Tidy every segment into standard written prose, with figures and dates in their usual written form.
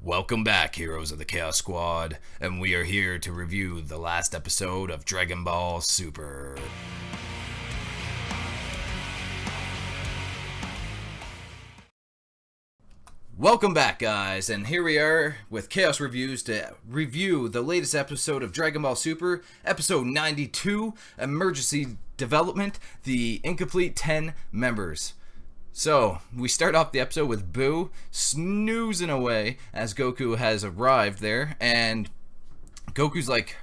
Welcome back, heroes of the Chaos Squad, and we are here to review the last episode of Dragon Ball Super. Welcome back, guys, and here we are with Chaos Reviews to review the latest episode of Dragon Ball Super, episode 92, Emergency Development, the incomplete 10 members. So, we start off the episode with Boo snoozing away as Goku has arrived there, and Goku's like,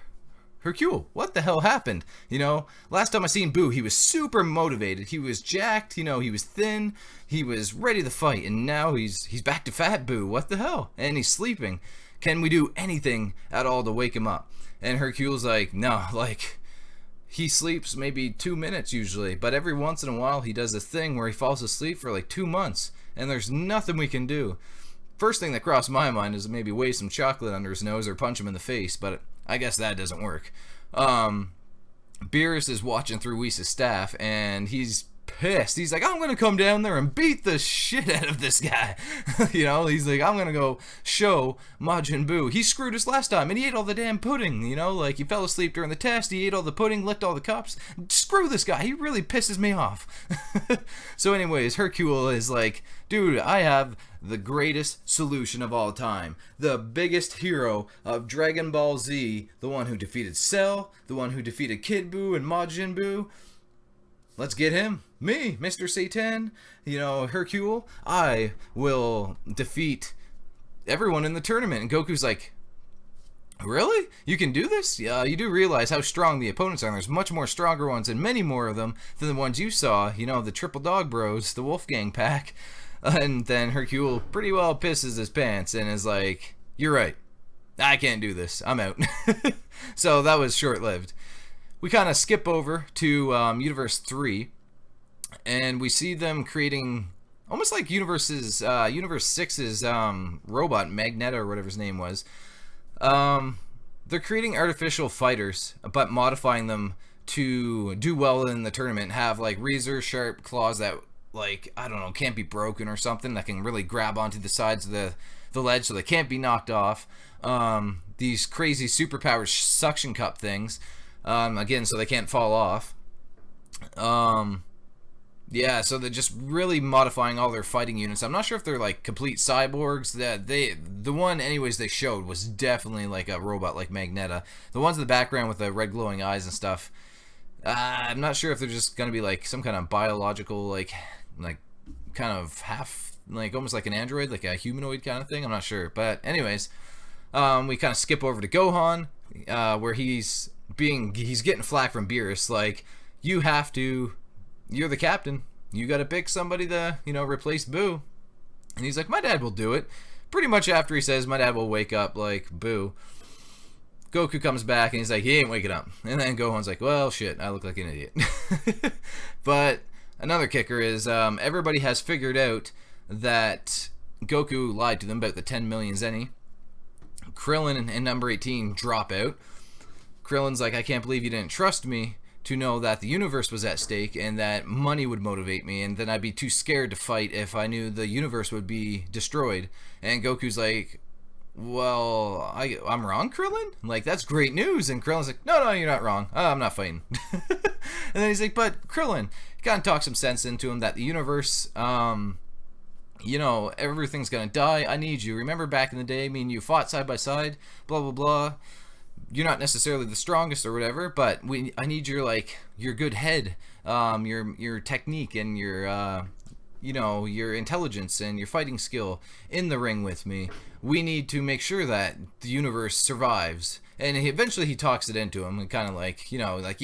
Hercule, what the hell happened? You know, last time I seen Boo, he was super motivated, he was jacked, he was thin, he was ready to fight, and now he's back to fat Boo, what the hell? And he's sleeping. Can we do anything at all to wake him up? And Hercule's like, no, he sleeps maybe 2 minutes usually, but every once in a while he does a thing where he falls asleep for like 2 months, and there's nothing we can do. First thing that crossed my mind is maybe wave some chocolate under his nose or punch him in the face, but I guess that doesn't work. Beerus is watching through Whis' staff, and he's pissed. He's like, I'm gonna come down there and beat the shit out of this guy. He's like, I'm gonna go show Majin Buu. He screwed us last time, and he ate all the damn pudding, he fell asleep during the test, he ate all the pudding, licked all the cups. Screw this guy, he really pisses me off. So anyways, Hercule is like, dude, I have the greatest solution of all time. The biggest hero of Dragon Ball Z, the one who defeated Cell, the one who defeated Kid Buu and Majin Buu. Let's get him. Me, Mr. Satan, Hercule, I will defeat everyone in the tournament. And Goku's like, really? You can do this? Yeah, you do realize how strong the opponents are. There's much more stronger ones and many more of them than the ones you saw, the Triple Dog Bros, the Wolfgang pack. And then Hercule pretty well pisses his pants and is like, you're right. I can't do this. I'm out. So that was short-lived. We kind of skip over to Universe 3, and we see them creating almost like Universe 6's robot, Magneto, or whatever his name was. They're creating artificial fighters, but modifying them to do well in the tournament, have like razor-sharp claws that, can't be broken or something, that can really grab onto the sides of the ledge so they can't be knocked off. These crazy superpowered suction cup things. Again, so they can't fall off. So they're just really modifying all their fighting units. I'm not sure if they're like complete cyborgs. The one anyways they showed was definitely like a robot like Magneto. The ones in the background with the red glowing eyes and stuff, I'm not sure if they're just gonna be like some kind of biological like kind of half, like almost like an android, like a humanoid kind of thing. I'm not sure, but anyways, we kind of skip over to Gohan, where he's getting flack from Beerus, like, you're the captain, you gotta pick somebody to, replace Boo. And he's like, my dad will do it. Pretty much after he says my dad will wake up like Boo, Goku comes back and he's like, he ain't waking up. And then Gohan's like, well, shit, I look like an idiot. But another kicker is everybody has figured out that Goku lied to them about the 10 million Zenny. Krillin and number 18 drop out. Krillin's like, I can't believe you didn't trust me to know that the universe was at stake and that money would motivate me, and then I'd be too scared to fight if I knew the universe would be destroyed. And Goku's like, well, I'm wrong, Krillin? Like, that's great news. And Krillin's like, no, you're not wrong. I'm not fighting. And then he's like, but Krillin, kind of talk some sense into him that the universe, everything's gonna die. I need you. Remember back in the day, me and you fought side by side, blah, blah, blah. You're not necessarily the strongest or whatever, but I need your good head, your technique and your intelligence and your fighting skill in the ring with me. We need to make sure that the universe survives. And eventually he talks it into him and kind of like, you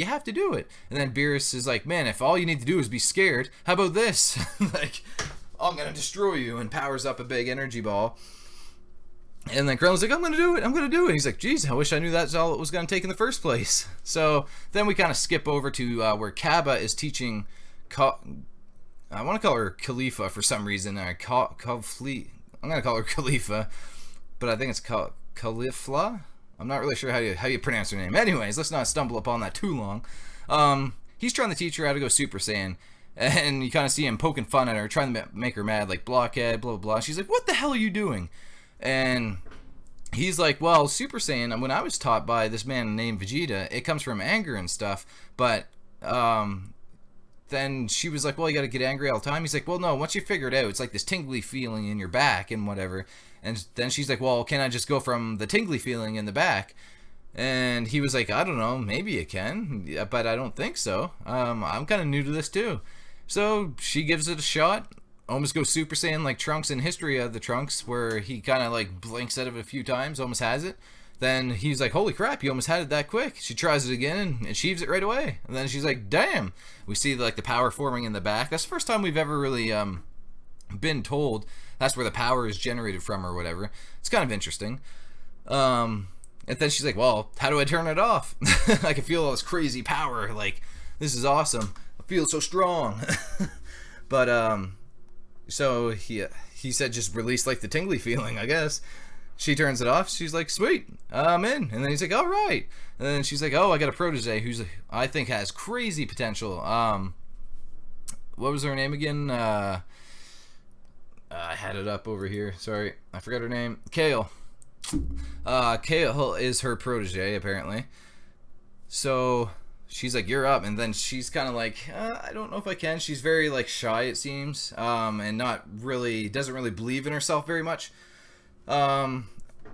have to do it. And then Beerus is like, man, if all you need to do is be scared, how about this? Like, I'm gonna destroy you, and powers up a big energy ball. And then Krillin's like, I'm going to do it. And he's like, geez, I wish I knew that's all it was going to take in the first place. So then we kind of skip over to where Kaba is teaching, I want to call her Khalifa for some reason. I'm going to call her Khalifa, but I think it's Khalifla. I'm not really sure how you pronounce her name. Anyways, let's not stumble upon that too long. He's trying to teach her how to go Super Saiyan. And you kind of see him poking fun at her, trying to make her mad, like blockhead, blah, blah, blah. She's like, what the hell are you doing? And he's like, well, Super Saiyan, when I was taught by this man named Vegeta, it comes from anger and stuff. But then she was like, well, you got to get angry all the time. He's like, well, no, once you figure it out, it's like this tingly feeling in your back and whatever. And then she's like, well, can I just go from the tingly feeling in the back? And he was like, I don't know, maybe you can, but I don't think so. I'm kind of new to this too. So she gives it a shot. Almost goes Super Saiyan like Trunks in History of the Trunks, where he kind of like blinks at it a few times, almost has it. Then he's like, holy crap, you almost had it that quick. She tries it again and achieves it right away. And then she's like, damn. We see like the power forming in the back. That's the first time we've ever really been told that's where the power is generated from or whatever. It's kind of interesting. And then she's like, well, how do I turn it off? I can feel all this crazy power. Like, this is awesome. I feel so strong. But so he said just release like the tingly feeling, I guess. She turns it off. She's like, sweet, I'm in. And then he's like, all right. And then she's like, oh, I got a protege who's I think has crazy potential. What was her name again? I had it up over here. Sorry, I forgot her name. Kale. Kale is her protege apparently. So she's like, you're up. And then she's kind of like, I don't know if I can. She's very like shy, it seems, and not really, doesn't really believe in herself very much.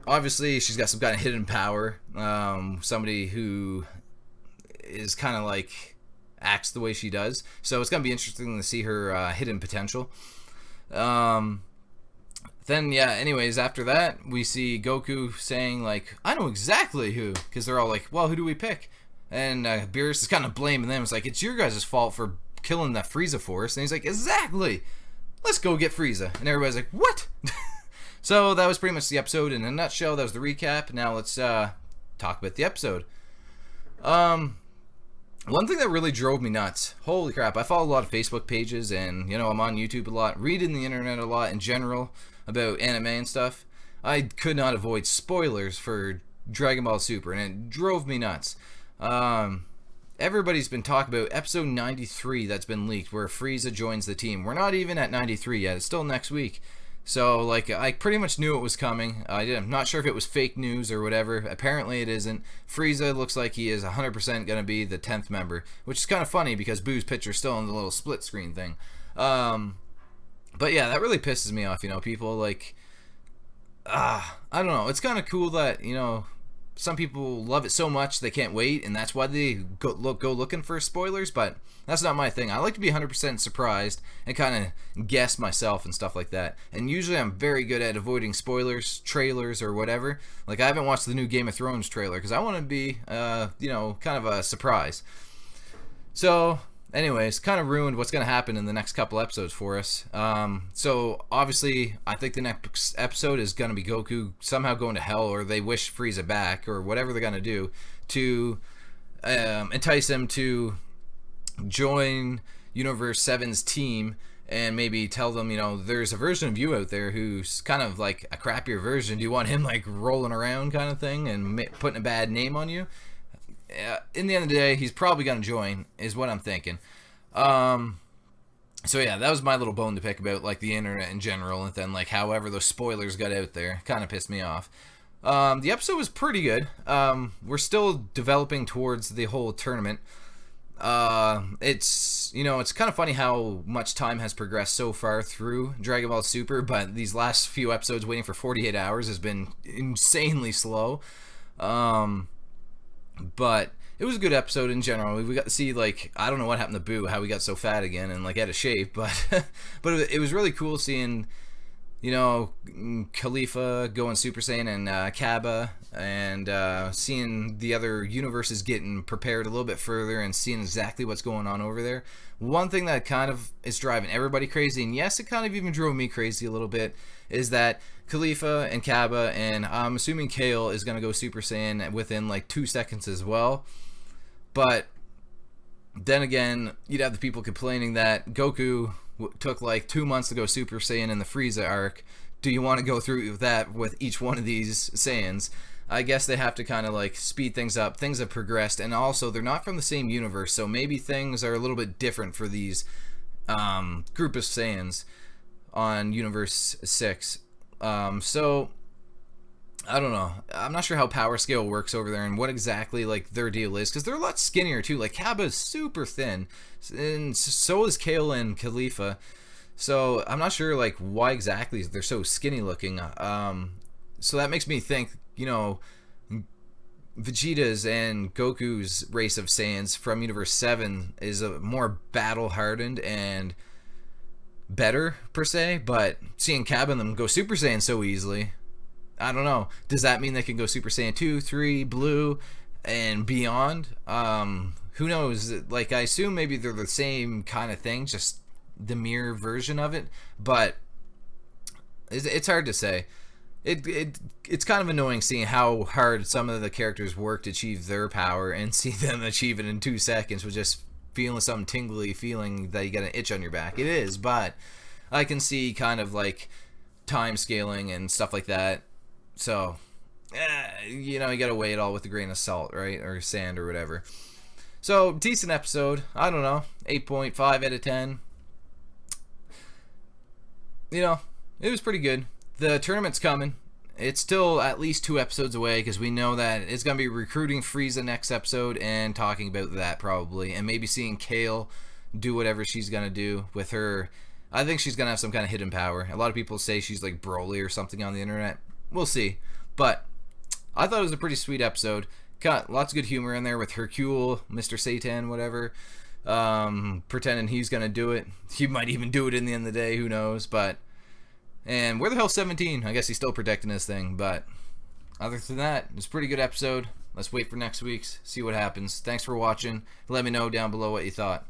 Obviously she's got some kind of hidden power. Somebody who is kind of like acts the way she does. So it's gonna be interesting to see her hidden potential. Then yeah, anyways, after that we see Goku saying like, I know exactly who, because they're all like, well, who do we pick? And Beerus is kind of blaming them. It's like, it's your guys' fault for killing that Frieza force. And he's like, exactly, let's go get Frieza. And everybody's like, what? So that was pretty much the episode in a nutshell. That was the recap. Now let's talk about the episode. One thing that really drove me nuts, holy crap, I follow a lot of Facebook pages, and you know, I'm on YouTube a lot, reading the internet a lot in general about anime and stuff. I could not avoid spoilers for Dragon Ball Super, and it drove me nuts. Everybody's been talking about episode 93 that's been leaked, where Frieza joins the team. We're not even at 93 yet, it's still next week. So, like, I pretty much knew it was coming. I'm not sure if it was fake news or whatever. Apparently it isn't. Frieza looks like he is 100% going to be the 10th member, which is kind of funny because Boo's picture's still in the little split screen thing. But yeah, that really pisses me off, you know, people, like, I don't know. It's kind of cool that, you know, some people love it so much they can't wait, and that's why they go looking for spoilers, but that's not my thing. I like to be 100% surprised and kind of guess myself and stuff like that. And usually I'm very good at avoiding spoilers, trailers, or whatever. Like, I haven't watched the new Game of Thrones trailer because I want to be, you know, kind of a surprise. So, anyways, kind of ruined what's going to happen in the next couple episodes for us. So, obviously, I think the next episode is going to be Goku somehow going to hell, or they wish Frieza back, or whatever they're going to do to entice him to join Universe 7's team, and maybe tell them, you know, there's a version of you out there who's kind of like a crappier version. Do you want him, like, rolling around kind of thing and putting a bad name on you? In the end of the day, he's probably going to join, is what I'm thinking. So yeah, that was my little bone to pick about, like, the internet in general, and then, like, however those spoilers got out there kind of pissed me off. The episode was pretty good. We're still developing towards the whole tournament. It's, you know, it's kind of funny how much time has progressed so far through Dragon Ball Super, but these last few episodes waiting for 48 hours has been insanely slow. But it was a good episode in general. We got to see, like, I don't know what happened to Boo, how he got so fat again and, like, out of shape, but but it was really cool seeing, you know, Khalifa going Super Saiyan, and Kaba, and seeing the other universes getting prepared a little bit further and seeing exactly what's going on over there. One thing that kind of is driving everybody crazy, and yes, it kind of even drove me crazy a little bit, is that Khalifa and Kaba, and I'm assuming Kale is going to go Super Saiyan within like 2 seconds as well. But then again, you'd have the people complaining that Goku took like 2 months to go Super Saiyan in the Frieza arc. Do you want to go through that with each one of these Saiyans? I guess they have to kind of like speed things up. Things have progressed, and also they're not from the same universe, so maybe things are a little bit different for these group of Saiyans on Universe 6. So I don't know. I'm not sure how power scale works over there and what exactly like their deal is, because they're a lot skinnier too. Like Kaba is super thin, and so is Kale and Khalifa. So I'm not sure like why exactly they're so skinny looking. So that makes me think, Vegeta's and Goku's race of Saiyans from Universe 7 is a more battle hardened and better per se, but seeing Kaba and them go Super Saiyan so easily, I don't know. Does that mean they can go Super Saiyan 2, 3, Blue, and beyond? Who knows? Like, I assume maybe they're the same kind of thing, just the mirror version of it. But it's hard to say. It's kind of annoying seeing how hard some of the characters work to achieve their power and see them achieve it in 2 seconds with just feeling something tingly, feeling that you got an itch on your back. It is, but I can see kind of like time scaling and stuff like that. So, you gotta weigh it all with a grain of salt, right? Or sand or whatever. So, decent episode. I don't know. 8.5 out of 10. It was pretty good. The tournament's coming. It's still at least 2 episodes away, because we know that it's going to be recruiting Frieza next episode and talking about that probably. And maybe seeing Kale do whatever she's going to do with her. I think she's going to have some kind of hidden power. A lot of people say she's like Broly or something on the internet. We'll see. But I thought it was a pretty sweet episode. Got lots of good humor in there with Hercule, Mr. Satan, whatever. Pretending he's going to do it. He might even do it in the end of the day. Who knows? And where the hell's 17? I guess he's still protecting his thing. But other than that, it's a pretty good episode. Let's wait for next week's. See what happens. Thanks for watching. Let me know down below what you thought.